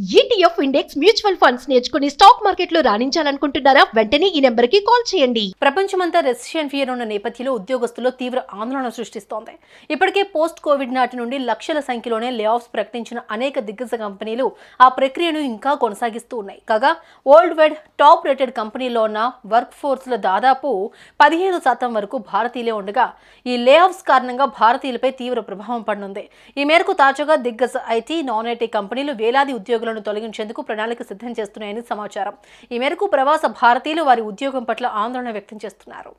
ETF index mutual funds నేర్చుకుని stock మార్కెట్లో రాణించాలనుకుంటున్నారా? వెంటనే ఈ నెంబర్కి కాల్ చేయండి. ప్రపంచమంతా రెసిషన్ ఫియర్ ఉన్న నేపథ్యంలో ఉద్యోగస్తుల్లో తీవ్ర ఆందోళన సృష్టిస్తోంది. ఇప్పటికే పోస్ట్ కోవిడ్ నాటి నుండి లక్షల సంఖ్యలోనే లే ఆఫ్స్ ప్రకటించిన అనేక దిగ్గజ కంపెనీలు ఆ ప్రక్రియను ఇంకా కొనసాగిస్తూ ఉన్నాయి. కాగా వరల్డ్ వైడ్ టాప్ రేటెడ్ కంపెనీల్లో ఉన్న వర్క్ ఫోర్స్ లో దాదాపు 15% వరకు భారతీయులే ఉండగా ఈ లే ఆఫ్స్ కారణంగా భారతీయులపై తీవ్ర ప్రభావం పడనుంది. ఈ మేరకు తాజాగా దిగ్గజ ఐటీ, నాన్ ఐటీ కంపెనీలు వేలాది ఉద్యోగులను తొలగించేందుకు ప్రణాళిక సిద్ధం చేస్తున్నాయని సమాచారం. ఈ మేరకు ప్రవాస భారతీయులు వారి ఉద్యోగం పట్ల ఆందోళన వ్యక్తం చేస్తున్నారు.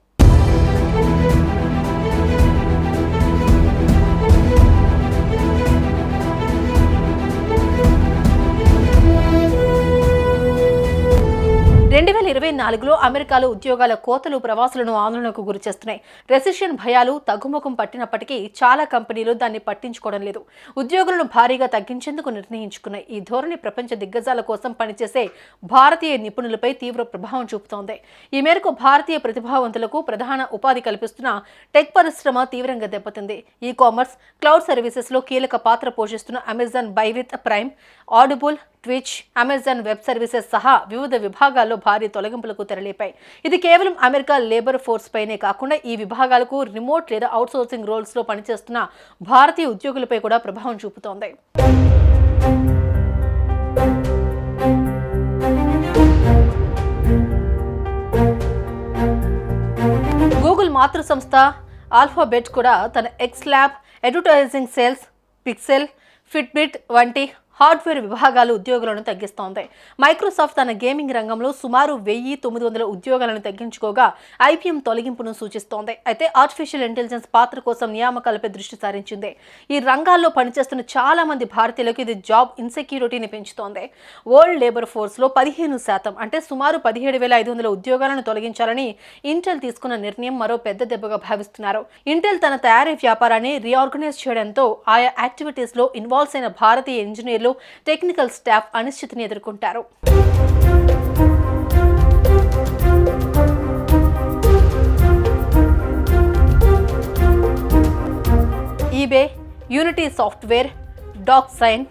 2024లో అమెరికాలో ఉద్యోగాల కోతలు ప్రవాసులను ఆందోళనకు గురిచేస్తున్నాయి. రెసిషన్ భయాలు తగ్గుముఖం పట్టినప్పటికీ చాలా కంపెనీలు దాన్ని పట్టించుకోవడం లేదు. ఉద్యోగులను భారీగా తగ్గించేందుకు నిర్ణయించుకున్నాయి. ఈ ధోరణి ప్రపంచ దిగ్గజాల కోసం పనిచేసే భారతీయ నిపుణులపై తీవ్ర ప్రభావం చూపుతోంది. ఈ మేరకు భారతీయ ప్రతిభావంతులకు ప్రధాన ఉపాధి కల్పిస్తున్న టెక్ పరిశ్రమ తీవ్రంగా దెబ్బతింది. ఈ కామర్స్, క్లౌడ్ సర్వీసెస్ లో కీలక పాత్ర పోషిస్తున్న Amazon by with prime, audible, twitch, Amazon web services సహా వివిధ విభాగాల్లో భారీ తొలగింపులకు తెరలేపాయి. ఇది కేవలం అమెరికా లేబర్ ఫోర్స్ పైనే కాకుండా ఈ విభాగాలకు రిమోట్ లేదా అవుట్సోర్సింగ్ రోల్స్ లో పనిచేస్తున్న భారతీయ ఉద్యోగులపై కూడా ప్రభావం చూపుతోంది. గూగుల్ మాతృ సంస్థ ఆల్ఫాబెట్ కూడా తన X lab, advertising sales, pixel, Fitbit వంటి హార్డ్వేర్ విభాగాలు ఉద్యోగులను తగ్గిస్తోంది. మైక్రోసాఫ్ట్ తన గేమింగ్ రంగంలో సుమారు 1900 ఉద్యోగాలను తగ్గించుకోగా ఐబీఎం తొలగింపును సూచిస్తోంది. అయితే ఆర్టిఫిషియల్ ఇంటెలిజెన్స్ పాత్ర కోసం నియామకాలపై దృష్టి సారించింది. ఈ రంగాల్లో పనిచేస్తున్న చాలా మంది భారతీయులకు ఇది జాబ్ ఇన్సెక్యూరిటీని పెంచుతోంది. వరల్డ్ లేబర్ ఫోర్స్ లో 15% అంటే సుమారు 17,500 ఉద్యోగాలను తొలగించాలని ఇంటెల్ తీసుకున్న నిర్ణయం మరో పెద్ద దెబ్బగా భావిస్తున్నారు. ఇంటెల్ తన తయారీ వ్యాపారాన్ని రీఆర్గనైజ్ చేయడంతో ఆయా యాక్టివిటీస్ లో ఇన్వాల్వ్ అయిన భారతీయ ఇంజనీర్లు, టెక్నికల్ స్టాఫ్ అనిశ్చితిని ఎదుర్కొంటారు. EBay, Unity software, DocuSign,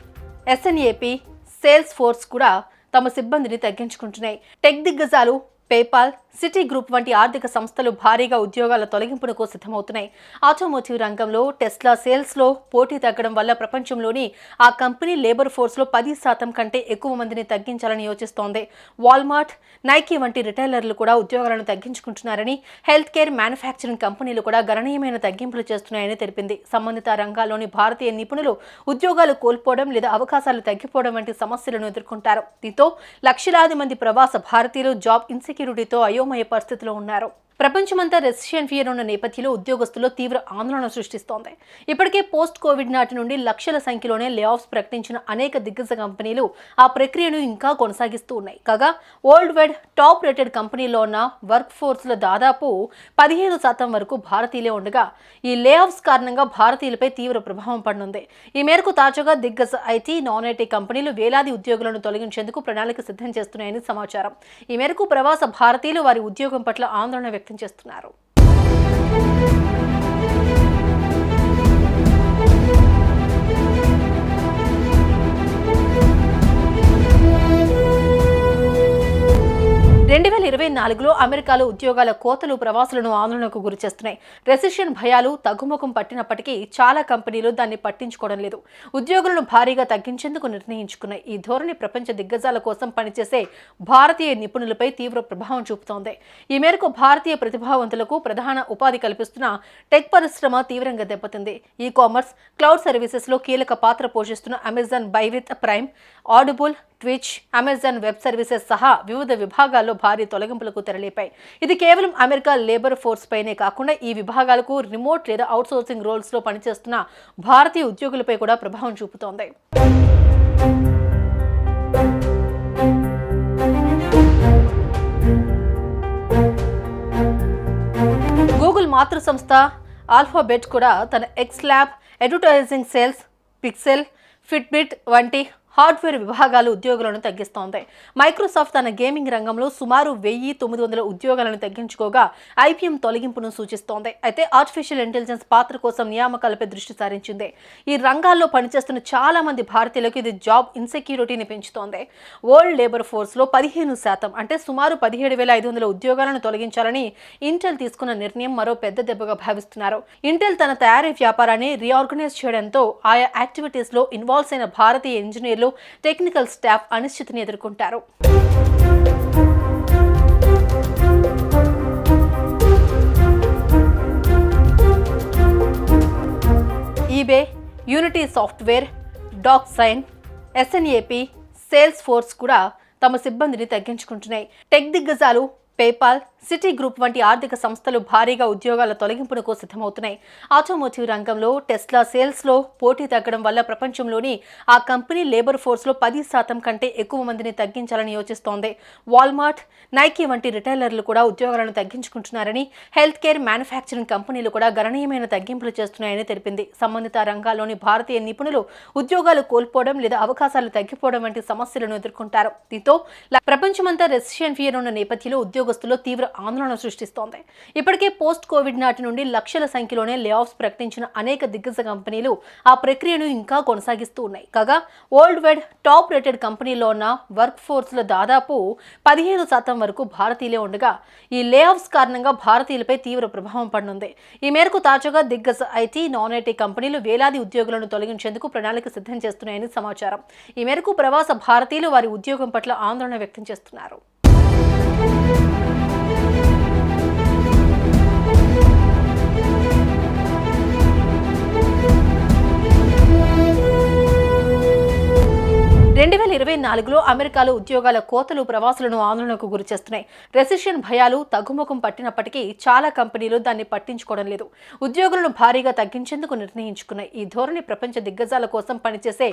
SNAP, Salesforce కూడా తమ సిబ్బందిని తగ్గించుకుంటున్నాయి. టెక్ దిగ్గజాలు పేపాల్, సిటీ గ్రూప్ వంటి ఆర్థిక సంస్థలు భారీగా ఉద్యోగాల తొలగింపునకు సిద్ధమవుతున్నాయి. ఆటోమోటివ్ రంగంలో టెస్లా సేల్స్ లో పోటీ తగ్గడం వల్ల ప్రపంచంలోని ఆ కంపెనీ లేబర్ ఫోర్స్ లో 10% కంటే ఎక్కువ మందిని తగ్గించాలని యోచిస్తోంది. వాల్మార్ట్, నైకీ వంటి రిటైలర్లు కూడా ఉద్యోగాలను తగ్గించుకుంటున్నారని, హెల్త్ కేర్, మ్యానుఫ్యాక్చరింగ్ కంపెనీలు కూడా గణనీయమైన తగ్గింపులు చేస్తున్నాయని తెలిపింది. సంబంధిత రంగాల్లోని భారతీయ నిపుణులు ఉద్యోగాలు కోల్పోవడం లేదా అవకాశాలు తగ్గిపోవడం వంటి సమస్యలను ఎదుర్కొంటారు. దీంతో లక్షలాది మంది ప్రవాస భారతీయులు జాబ్ ఇన్సెక్యూరిటీతో అయోమయ పరిస్థితిలో ఉన్నారు. ప్రపంచమంతా రెసిషన్ ఫియర్ ఉన్న నేపథ్యంలో ఉద్యోగస్తుల్లో తీవ్ర ఆందోళన సృష్టిస్తోంది. ఇప్పటికే పోస్ట్ కోవిడ్ నాటి నుండి లక్షల సంఖ్యలోనే లే ఆఫ్స్ ప్రకటించిన అనేక దిగ్గజ కంపెనీలు ఆ ప్రక్రియను ఇంకా కొనసాగిస్తూ ఉన్నాయి. కాగా వరల్డ్ వైడ్ టాప్ రేటెడ్ కంపెనీల్లో ఉన్న వర్క్ ఫోర్స్ లో దాదాపు 15% వరకు భారతీయులే ఉండగా ఈ లే ఆఫ్స్ కారణంగా భారతీయులపై తీవ్ర ప్రభావం పడనుంది. ఈ మేరకు తాజాగా దిగ్గజ ఐటీ, నాన్ ఐటీ కంపెనీలు వేలాది ఉద్యోగులను తొలగించేందుకు ప్రణాళిక సిద్ధం చేస్తున్నాయని సమాచారం. ఈ మేరకు ప్రవాస భారతీయులు వారి ఉద్యోగం పట్ల ఆందోళన వ్యక్తం చేస్తున్నారు. లో అమెరికాలో ఉద్యోగాల కోతలు ప్రవాసులను ఆందోళనకు గురిచేస్తున్నాయి. రెసిషన్ భయాలు తగ్గుముఖం పట్టినప్పటికీ చాలా కంపెనీలు దాన్ని పట్టించుకోవడం లేదు. ఉద్యోగులను భారీగా తగ్గించేందుకు నిర్ణయించుకున్నాయి. ఈ ధోరణి ప్రపంచ దిగ్గజాల కోసం పనిచేసే భారతీయ నిపుణులపై తీవ్ర ప్రభావం చూపుతోంది. ఈ మేరకు భారతీయ ప్రతిభావంతులకు ప్రధాన ఉపాధి కల్పిస్తున్న టెక్ పరిశ్రమ తీవ్రంగా దెబ్బతింది. ఈ కామర్స్, క్లౌడ్ సర్వీసెస్ లో కీలక పాత్ర పోషిస్తున్న Amazon by with prime, audible, twitch, Amazon web services సహా వివిధ విభాగాల్లో భారీ తొలగింపులకు తెరలేపాయి. ఇది కేవలం అమెరికా లేబర్ ఫోర్స్ పైనే కాకుండా ఈ విభాగాలకు రిమోట్ లేదా అవుట్సోర్సింగ్ రోల్స్ లో పనిచేస్తున్న భారతీయ ఉద్యోగులపై కూడా ప్రభావం చూపుతోంది. గూగుల్ మాతృ సంస్థ ఆల్ఫాబెట్ కూడా తన X lab, advertising sales, pixel, Fitbit వంటి హార్డ్వేర్ విభాగాలు ఉద్యోగులను తగ్గిస్తోంది. మైక్రోసాఫ్ట్ తన గేమింగ్ రంగంలో సుమారు 1900 ఉద్యోగాలను తగ్గించుకోగా ఐపీఎం తొలగింపును సూచిస్తోంది. అయితే ఆర్టిఫిషియల్ ఇంటెలిజెన్స్ పాత్ర కోసం నియామకాలపై దృష్టి సారించింది. ఈ రంగాల్లో పనిచేస్తున్న చాలా మంది భారతీయులకు ఇది జాబ్ ఇన్సెక్యూరిటీని పెంచుతోంది. వరల్డ్ లేబర్ ఫోర్స్ లో 15% అంటే సుమారు 17,500 ఉద్యోగాలను తొలగించాలని ఇంటెల్ తీసుకున్న నిర్ణయం మరో పెద్ద దెబ్బగా భావిస్తున్నారు. ఇంటెల్ తన తయారీ వ్యాపారాన్ని రీఆర్గనైజ్ చేయడంతో ఆయా యాక్టివిటీస్ లో ఇన్వాల్వ్ అయిన భారతీయ ఇంజనీర్లు, టెక్నికల్ స్టాఫ్ అనిశ్చితిని ఎదుర్కొంటారు. EBay, Unity software, DocuSign, SNAP, Salesforce కూడా తమ సిబ్బందిని తగ్గించుకుంటున్నాయి. టెక్ దిగ్గజాలు పేపాల్, సిటీ గ్రూప్ వంటి ఆర్థిక సంస్థలు భారీగా ఉద్యోగాల తొలగింపునకు సిద్ధమవుతున్నాయి. ఆటోమోటివ్ రంగంలో టెస్లా సేల్స్లో పోటీ తగ్గడం వల్ల ప్రపంచంలోని ఆ కంపెనీ లేబర్ ఫోర్స్లో 10% కంటే ఎక్కువ మందిని తగ్గించాలని యోచిస్తోంది. వాల్మార్ట్, నైకీ వంటి రిటైలర్లు కూడా ఉద్యోగాలను తగ్గించుకుంటున్నారని, హెల్త్ కేర్, మ్యానుఫ్యాక్చరింగ్ కంపెనీలు కూడా గణనీయమైన తగ్గింపులు చేస్తున్నాయని తెలిపింది. సంబంధిత రంగాల్లోని భారతీయ నిపుణులు ఉద్యోగాలు కోల్పోవడం లేదా అవకాశాలు తగ్గిపోవడం వంటి సమస్యలను ఎదుర్కొంటారు. దీంతో ప్రపంచమంతా రెసిషన్ ఫియర్ ఉన్న నేపథ్యంలో ఉద్యోగస్తుల్లో తీవ్ర ఆందోళన సృష్టిస్తోంది. ఇప్పటికే పోస్ట్ కోవిడ్ నాటి నుండి లక్షల సంఖ్యలోనే లే ఆఫ్స్ ప్రకటించిన అనేక దిగ్గజ కంపెనీలు ఆ ప్రక్రియను ఇంకా కొనసాగిస్తూ ఉన్నాయి. కాగా వరల్డ్ వైడ్ టాప్ రేటెడ్ కంపెనీలో ఉన్న వర్క్ ఫోర్స్ లో దాదాపు 15% వరకు భారతీయులే ఉండగా ఈ లే ఆఫ్స్ కారణంగా భారతీయులపై తీవ్ర ప్రభావం పడనుంది. ఈ మేరకు తాజాగా దిగ్గజ ఐటీ, నాన్ ఐటీ కంపెనీలు వేలాది ఉద్యోగులను తొలగించేందుకు ప్రణాళిక సిద్ధం చేస్తున్నాయని సమాచారం. ఈ మేరకు ప్రవాస భారతీయులు వారి ఉద్యోగం పట్ల ఆందోళన వ్యక్తం చేస్తున్నారు. లో అమెరికాలో ఉద్యోగాల కోతలు ప్రవాసులను ఆందోళనకు గురిచేస్తున్నాయి. రెసిషన్ భయాలు తగ్గుముఖం పట్టినప్పటికీ చాలా కంపెనీలు దాన్ని పట్టించుకోవడం లేదు. ఉద్యోగులను భారీగా తగ్గించేందుకు నిర్ణయించుకున్నాయి. ఈ ధోరణి ప్రపంచ దిగ్గజాల కోసం పనిచేసే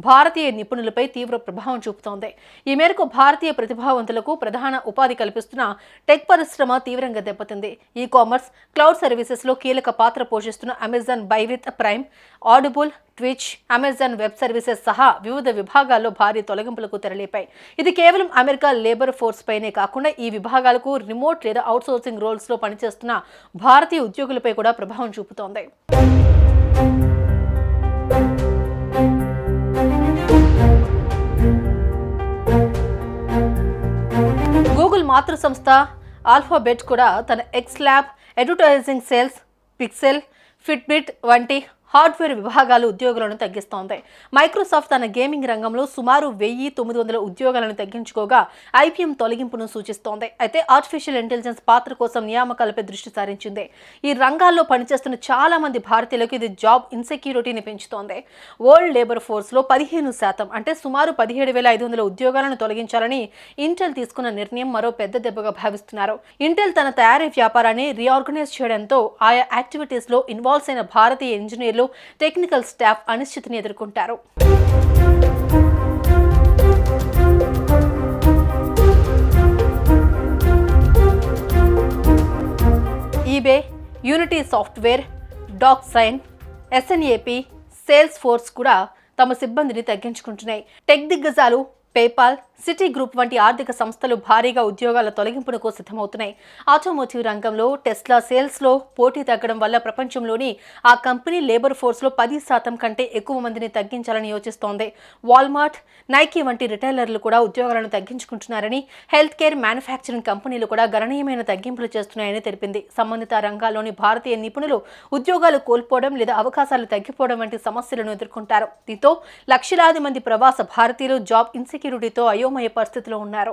భారతీయ నిపుణులపై తీవ్ర ప్రభావం చూపుతోంది. ఈ మేరకు భారతీయ ప్రతిభావంతులకు ప్రధాన ఉపాధి కల్పిస్తున్న టెక్ పరిశ్రమ తీవ్రంగా దెబ్బతింది. ఈ కామర్స్, క్లౌడ్ సర్వీసెస్ లో కీలక పాత్ర పోషిస్తున్న Amazon by with prime, audible, twitch, Amazon web services సహా వివిధ విభాగాల్లో భారీ తొలగింపులకు తెరలేపాయి. ఇది కేవలం అమెరికా లేబర్ ఫోర్స్ పైనే కాకుండా ఈ విభాగాలకు రిమోట్ లేదా అవుట్సోర్సింగ్ రోల్స్ లో పనిచేస్తున్న భారతీయ ఉద్యోగులపై కూడా ప్రభావం చూపుతోంది. గూగుల్ మాతృ సంస్థ ఆల్ఫాబెట్ కూడా తన X lab, advertising sales, pixel, Fitbit వంటి హార్డ్వేర్ విభాగాలు ఉద్యోగులను తగ్గిస్తోంది. మైక్రోసాఫ్ట్ తన గేమింగ్ రంగంలో సుమారు 1900 ఉద్యోగాలను తగ్గించుకోగా ఐపీఎం తొలగింపును సూచిస్తోంది. అయితే ఆర్టిఫిషియల్ ఇంటెలిజెన్స్ పాత్ర కోసం నియామకాలపై దృష్టి సారించింది. ఈ రంగాల్లో పనిచేస్తున్న చాలా మంది భారతీయులకు ఇది జాబ్ ఇన్సెక్యూరిటీని పెంచుతోంది. వరల్డ్ లేబర్ ఫోర్స్ లో 15% అంటే సుమారు 17,500 ఉద్యోగాలను తొలగించాలని ఇంటెల్ తీసుకున్న నిర్ణయం మరో పెద్ద దెబ్బగా భావిస్తున్నారు. ఇంటెల్ తన తయారీ వ్యాపారాన్ని రీఆర్గనైజ్ చేయడంతో ఆయా యాక్టివిటీస్ లో ఇన్వాల్వ్ అయిన భారతీయ ఇంజనీర్లు, టెక్నికల్ స్టాఫ్ అనిశ్చితిని ఎదుర్కొంటారు. EBay, Unity software, DocuSign, SNAP, Salesforce కూడా తమ సిబ్బందిని తగ్గించుకుంటున్నాయి. టెక్ దిగ్గజాలు పేపాల్, సిటీ గ్రూప్ వంటి ఆర్థిక సంస్థలు భారీగా ఉద్యోగాల తొలగింపునకు సిద్ధమవుతున్నాయి. ఆటోమోటివ్ రంగంలో టెస్లా సేల్స్లో పోటీ తగ్గడం వల్ల ప్రపంచంలోని ఆ కంపెనీ లేబర్ ఫోర్స్లో 10% కంటే ఎక్కువ మందిని తగ్గించాలని యోచిస్తోంది. వాల్మార్ట్, నైకీ వంటి రిటైలర్లు కూడా ఉద్యోగాలను తగ్గించుకుంటున్నారని, హెల్త్ కేర్, మ్యానుఫ్యాక్చరింగ్ కంపెనీలు కూడా గణనీయమైన తగ్గింపులు చేస్తున్నాయని తెలిపింది. సంబంధిత రంగాల్లోని భారతీయ నిపుణులు ఉద్యోగాలు కోల్పోవడం లేదా అవకాశాలు తగ్గిపోవడం వంటి సమస్యలను ఎదుర్కొంటారు. దీంతో లక్షలాది మంది ప్రవాస భారతీయులు జాబ్ ఇన్సెక్యూరిటీతో అయోమయ పరిస్థితిలో ఉన్నారు.